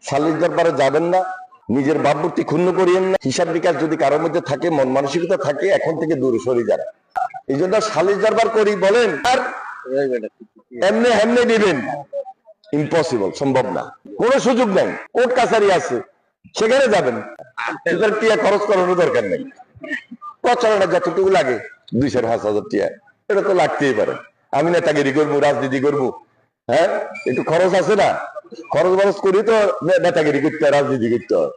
সালিস দরবারে যাবেন না, নিজের ভাবমূর্তি ক্ষুণ্ণ করিয়েন না। হিসাব বিকাশ যদি কারোর মধ্যে থাকে, মন মানসিকতা থাকে, এখন থেকে দূরে সরে যান। এই জন্য সালিস দরবার করি বলেন আর এমনি হেমনে দিবেন, ইম্পসিবল, সম্ভব না, কোনো সুযোগ নেই। কোর্ট কাছারি আছে, সেখানে যাবেন, টিয়া খরচ করানোর দরকার নেই। প্রচারণা যতটুকু লাগে 2,000-5,000 টিয়া, এটা তো লাগতেই পারে। আমি নেতাগিরি করবো, রাজনীতি করবো, হ্যাঁ, একটু খরচ আছে না, খরচ বরচ করি তো নেতাগিরি করতে হয়, রাজনীতি করতে হয়।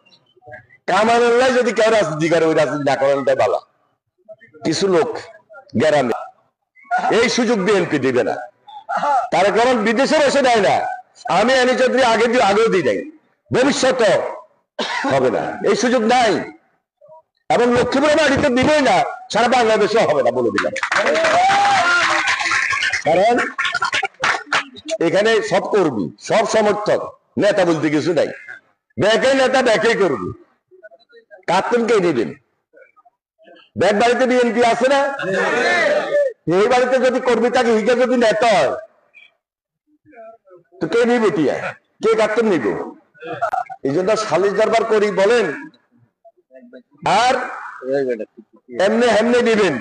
কামানের যদি কেউ রাজনীতি করে, ওই রাজনীতি না করাটাই ভালো। কিছু লোক গ্রামে এই সুযোগ বিএনপি দিবে না, তার কারণ বিদেশে বসে দেয় না। আমি আনি চৌধুরী আগেও দিই নাই, ভবিষ্যৎ হবে না, এই সুযোগ নাই। এবং লক্ষ্মীপুরের বাড়িতে দিবেই না, সারা বাংলাদেশে হবে না, বলে দিলাম। কারণ এখানে সব কর্মী, সব সমর্থক, নেতা বলতে কিছু নাই। ব্যাকে নেতা ব্যাকেই করবি, কার্টুনকেই নেবেন। ব্যাক বাড়িতে বিএনপি আছে না, এই বাড়িতে যদি কর্মী থাকে, হিকে যদি নেতা হয়, তো কে নিবে টিয়া, কে কার্টুন নিব? এই জন্য সালিস দরবার করি বলেন আর এমনি হেমনে দিবেন,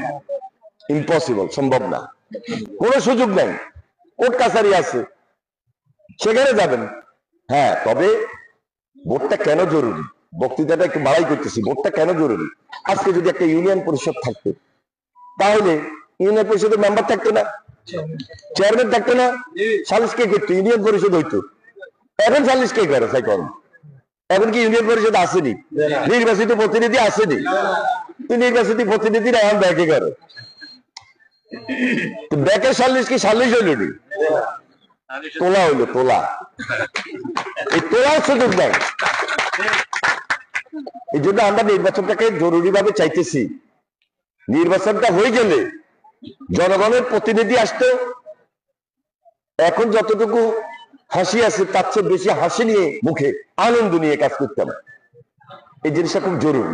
ইম্পসিবল, সম্ভব না, কোনো সুযোগ নেই। কোর্ট কাছারি আছে, সেখানে যাবেন। হ্যাঁ, তবে ভোটটা কেন জরুরি, বক্তৃতাটা একটু বাড়াই করতেছি। ভোটটা কেন জরুরি? আজকে যদি একটা ইউনিয়ন পরিষদ থাকতো, তাহলে ইউনিয়ন পরিষদের মেম্বার থাকতো না, চেয়ারম্যান থাকতো না, সালিস কে করতো? ইউনিয়ন পরিষদ হইতো। এখন সালিস কে করে? তাই করেন। এখন কি ইউনিয়ন পরিষদ আসেনি? নির্বাচিত প্রতিনিধি আসেনি? নির্বাচিত প্রতিনিধিরা এখন ব্যাকে করে। ব্যাকের সালিস কি সালিস হইল? তোলা হইলো, তোলা। এই তোলার সুযোগ দেয়। এই জন্য আমরা নির্বাচনটাকে জরুরি ভাবে চাইতেছি। নির্বাচনটা হয়ে গেলে জনগণের প্রতিনিধি আসতো, এখন যতটুকু হাসি আছে তার চেয়ে বেশি হাসি নিয়ে, মুখে আনন্দ নিয়ে কাজ করতাম। এই জিনিসটা খুব জরুরি।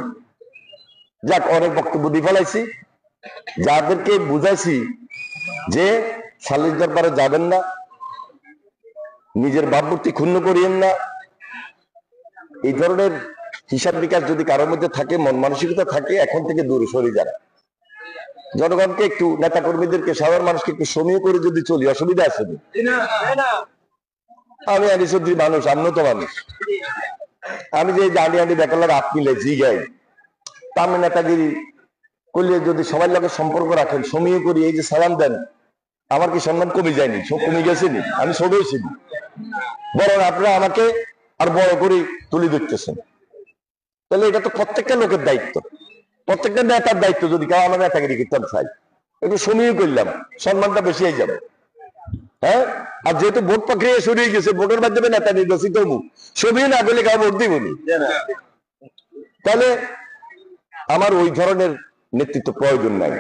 যাক, অনেক বক্তব্য দিয়ে ফেলাইছি। যাদেরকে বুঝাইছি যে সালিস দরবারে যাবেন না, নিজের ভাবমূর্তি ক্ষুণ্ণ করিয়েন না, এই ধরনের হিসাব বিকাশ যদি কারোর মধ্যে থাকে, মন মানসিকতা থাকে, এখন থেকে দূরে সরে যান। জনগণকে একটু, নেতা কর্মীদেরকে, সাধারণ মানুষকে একটু সমীহ করে যদি চলি, অসুবিধা আছে। আমি আনি চৌধুরী মানুষ, আমিও তো মানুষ। আমি যে জানি আনি বেকার হাত মিলে জিগাই, তা আমি নেতাগিরি করলে যদি সবাই লোকে সম্পর্ক রাখেন, সমীহ করি, এই যে সালাম দেন, আমার কি সম্মান কমে যায়নি? কমে গেছেনি? আমি ছোট হয়েছি, বরং আপনারা আমাকে আর বড় করে তুলে ধরতেছেন। তাহলে এটা তো প্রত্যেকটা লোকের দায়িত্ব, প্রত্যেকটা নেতার দায়িত্ব। যদি কেউ আমার নেতাগিরি করতে চাই, একটু সমীহ করলাম, সম্মানটা বেশি হয়ে যাবে। হ্যাঁ, আর যেহেতু ভোট প্রক্রিয়া শুরু হয়ে গেছে, ভোটের মাধ্যমে নেতা নির্বাচিত হবো, সমীহ না করলে কাউ ভোট দিব না। তাহলে আমার ওই ধরনের নেতৃত্ব প্রয়োজন নাই।